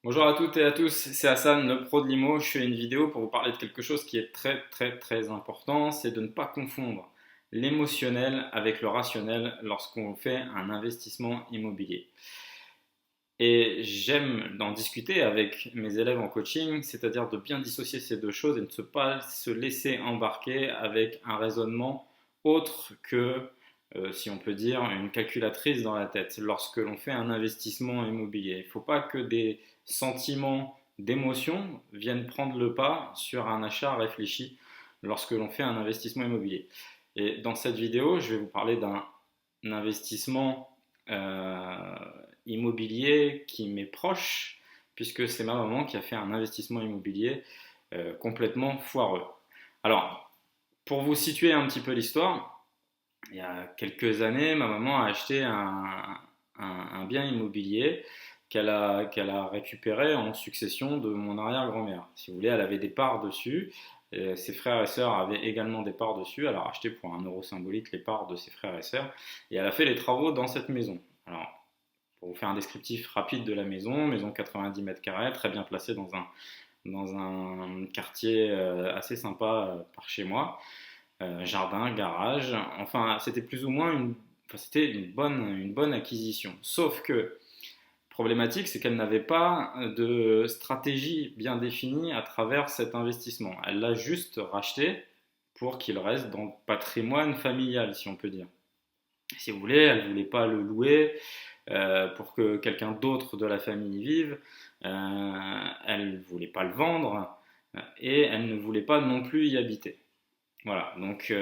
Bonjour à toutes et à tous, c'est Hassan, le pro de l'IMO. Je fais une vidéo pour vous parler de quelque chose qui est très important, c'est de ne pas confondre l'émotionnel avec le rationnel lorsqu'on fait un investissement immobilier. Et j'aime en discuter avec mes élèves en coaching, c'est-à-dire de bien dissocier ces deux choses et ne pas se laisser embarquer avec un raisonnement autre que, si on peut dire, une calculatrice dans la tête lorsque l'on fait un investissement immobilier. Il ne faut pas que des sentiments d'émotion viennent prendre le pas sur un achat réfléchi lorsque l'on fait un investissement immobilier. Et dans cette vidéo, je vais vous parler d'un investissement immobilier qui m'est proche, puisque c'est ma maman qui a fait un investissement immobilier complètement foireux. Alors, pour vous situer un petit peu l'histoire, il y a quelques années, ma maman a acheté un bien immobilier qu'elle a récupéré en succession de mon arrière-grand-mère. Si vous voulez, elle avait des parts dessus. Et ses frères et sœurs avaient également des parts dessus. Elle a racheté pour un euro symbolique les parts de ses frères et sœurs. Et elle a fait les travaux dans cette maison. Alors, pour vous faire un descriptif rapide de la maison, maison 90 mètres carrés, très bien placée dans un quartier assez sympa par chez moi. Jardin, garage, enfin c'était plus ou moins c'était une bonne acquisition. Sauf que problématique, c'est qu'elle n'avait pas de stratégie bien définie à travers cet investissement. Elle l'a juste racheté pour qu'il reste dans le patrimoine familial, si on peut dire. Si vous voulez, elle ne voulait pas le louer pour que quelqu'un d'autre de la famille y vive. Elle ne voulait pas le vendre et elle ne voulait pas non plus y habiter. Voilà, donc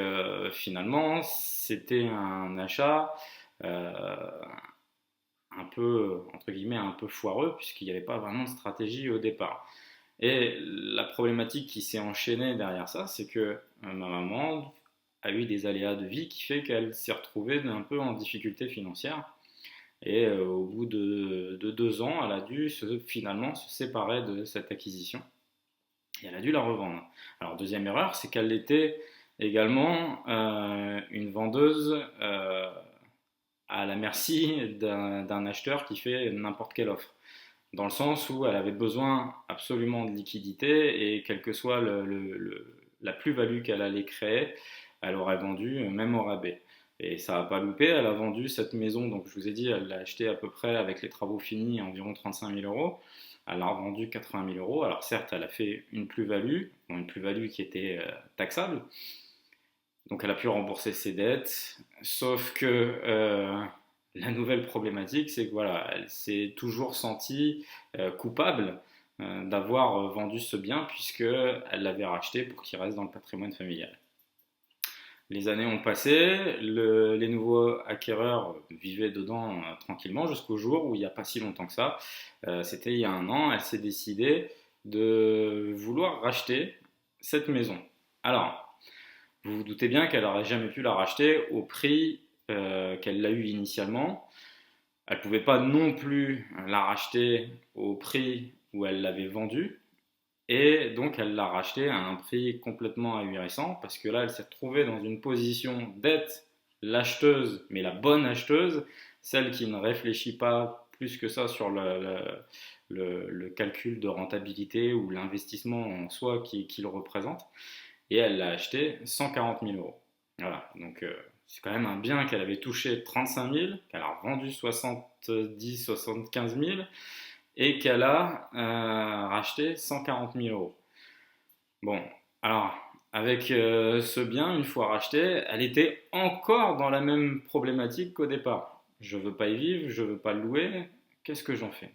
finalement, c'était un achat euh, un peu, entre guillemets, un peu foireux, puisqu'il n'y avait pas vraiment de stratégie au départ. Et la problématique qui s'est enchaînée derrière ça, c'est que ma maman a eu des aléas de vie qui fait qu'elle s'est retrouvée un peu en difficulté financière. Et au bout de 2 ans, elle a dû finalement se séparer de cette acquisition. Et elle a dû la revendre. Alors, deuxième erreur, c'est qu'elle était également une vendeuse à la merci d'un acheteur qui fait n'importe quelle offre. Dans le sens où elle avait besoin absolument de liquidité et quelle que soit la plus-value qu'elle allait créer, elle aurait vendu même au rabais. Et ça n'a pas loupé, elle a vendu cette maison, donc je vous ai dit, elle l'a achetée à peu près avec les travaux finis à environ 35 000 euros. Elle l'a revendu 80 000 euros. Alors certes, elle a fait une plus-value, une plus-value qui était taxable, donc elle a pu rembourser ses dettes, sauf que la nouvelle problématique, c'est que voilà, elle s'est toujours sentie coupable d'avoir vendu ce bien puisqu'elle l'avait racheté pour qu'il reste dans le patrimoine familial. Les années ont passé, les nouveaux acquéreurs vivaient dedans tranquillement jusqu'au jour où il n'y a pas si longtemps que ça, c'était il y a un an, elle s'est décidée de vouloir racheter cette maison. Alors, vous vous doutez bien qu'elle n'aurait jamais pu la racheter au prix qu'elle l'a eu initialement. Elle ne pouvait pas non plus la racheter au prix où elle l'avait vendue. Et donc elle l'a racheté à un prix complètement ahurissant parce que là elle s'est retrouvée dans une position d'être l'acheteuse, mais la bonne acheteuse, celle qui ne réfléchit pas plus que ça sur le calcul de rentabilité ou l'investissement en soi qu'il représente. Et elle l'a acheté 140 000 euros. Voilà, donc c'est quand même un bien qu'elle avait touché 35 000, qu'elle a revendu 70-75 000 et qu'elle a racheté 140 000 euros. Bon, alors, avec ce bien, une fois racheté, elle était encore dans la même problématique qu'au départ. Je ne veux pas y vivre, je ne veux pas le louer, qu'est-ce que j'en fais?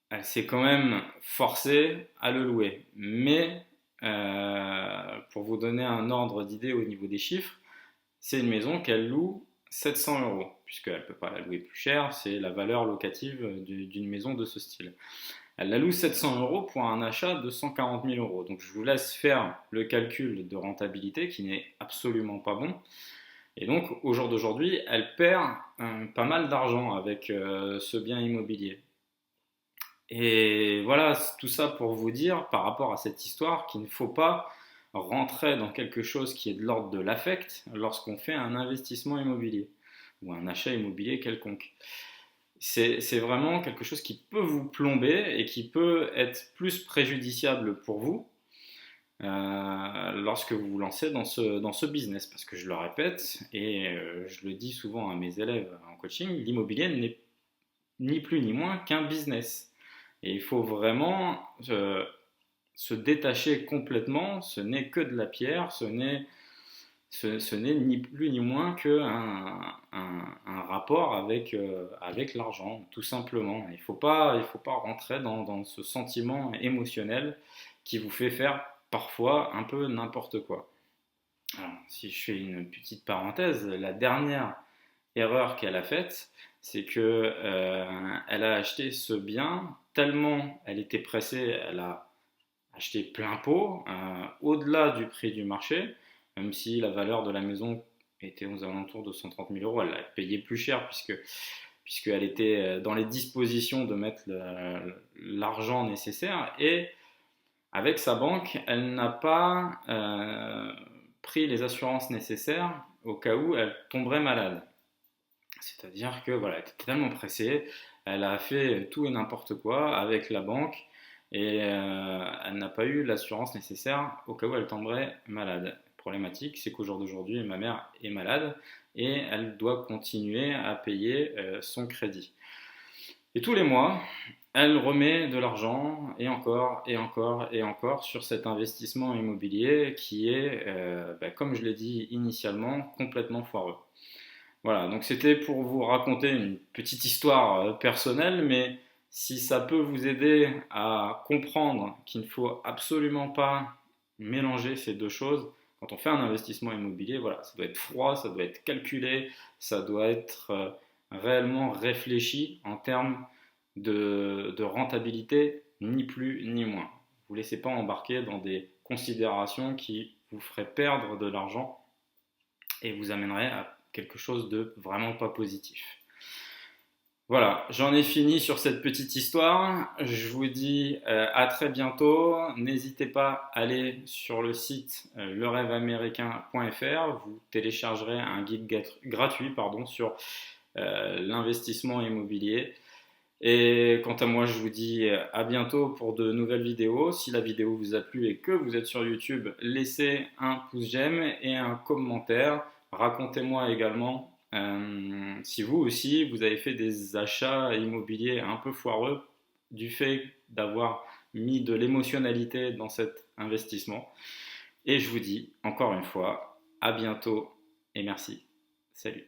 Elle s'est quand même forcée à le louer. Mais pour vous donner un ordre d'idée au niveau des chiffres, c'est une maison qu'elle loue 700 euros, puisqu'elle ne peut pas la louer plus cher, c'est la valeur locative d'une maison de ce style. Elle la loue 700 euros pour un achat de 140 000 euros. Donc je vous laisse faire le calcul de rentabilité qui n'est absolument pas bon. Et donc au jour d'aujourd'hui, elle perd pas mal d'argent avec ce bien immobilier. Et voilà, tout ça pour vous dire par rapport à cette histoire qu'il ne faut pas rentrer dans quelque chose qui est de l'ordre de l'affect lorsqu'on fait un investissement immobilier ou un achat immobilier quelconque. c'est vraiment quelque chose qui peut vous plomber et qui peut être plus préjudiciable pour vous lorsque vous vous lancez dans ce business. Parce que je le répète et je le dis souvent à mes élèves en coaching, l'immobilier n'est ni plus ni moins qu'un business. Et il faut vraiment se détacher complètement, ce n'est que de la pierre, ce n'est ni plus ni moins qu'un un rapport avec l'argent, tout simplement. Il faut pas rentrer dans ce sentiment émotionnel qui vous fait faire parfois un peu n'importe quoi. Alors, si je fais une petite parenthèse, la dernière erreur qu'elle a faite, c'est que elle a acheté ce bien tellement elle était pressée, elle a acheté plein pot, au-delà du prix du marché, même si la valeur de la maison était aux alentours de 130 000 euros, elle l'a payé plus cher puisqu'elle était dans les dispositions de mettre l'argent nécessaire et avec sa banque, elle n'a pas pris les assurances nécessaires au cas où elle tomberait malade. C'est-à-dire que voilà, elle était tellement pressée, elle a fait tout et n'importe quoi avec la banque et elle n'a pas eu l'assurance nécessaire au cas où elle tomberait malade. Problématique, c'est qu'au jour d'aujourd'hui, ma mère est malade et elle doit continuer à payer son crédit. Et tous les mois, elle remet de l'argent et encore et encore et encore sur cet investissement immobilier qui est, comme je l'ai dit initialement, complètement foireux. Voilà, donc c'était pour vous raconter une petite histoire personnelle, mais si ça peut vous aider à comprendre qu'il ne faut absolument pas mélanger ces deux choses, quand on fait un investissement immobilier, voilà, ça doit être froid, ça doit être calculé, ça doit être réellement réfléchi en termes de rentabilité, ni plus ni moins. Vous ne vous laissez pas embarquer dans des considérations qui vous feraient perdre de l'argent et vous amèneraient à quelque chose de vraiment pas positif. Voilà, j'en ai fini sur cette petite histoire. Je vous dis à très bientôt. N'hésitez pas à aller sur le site lerêveaméricain.fr. Vous téléchargerez un guide gratuit sur l'investissement immobilier. Et quant à moi, je vous dis à bientôt pour de nouvelles vidéos. Si la vidéo vous a plu et que vous êtes sur YouTube, laissez un pouce j'aime et un commentaire. Racontez-moi également si vous aussi vous avez fait des achats immobiliers un peu foireux du fait d'avoir mis de l'émotionnalité dans cet investissement. Et je vous dis encore une fois à bientôt et merci. Salut.